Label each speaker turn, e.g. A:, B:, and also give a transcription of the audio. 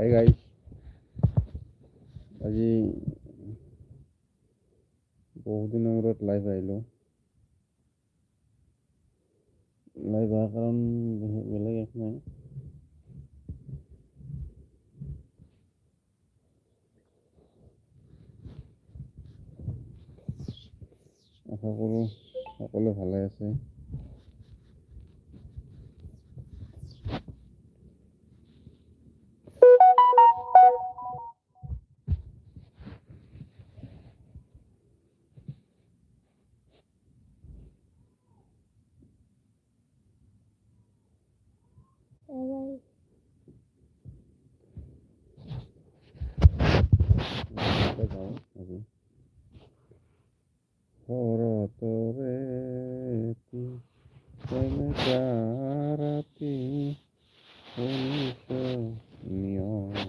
A: Hi guys, আজি বহুদিনৰ মূৰত লাইভ আহিলোঁ। লাইভ অহাৰ কাৰণ বেলেগ একো নাই। আশা কৰোঁ সকলোৱে ভালে আছে। শৰতৰে ৰাতি শুনিছ নিয়ৰ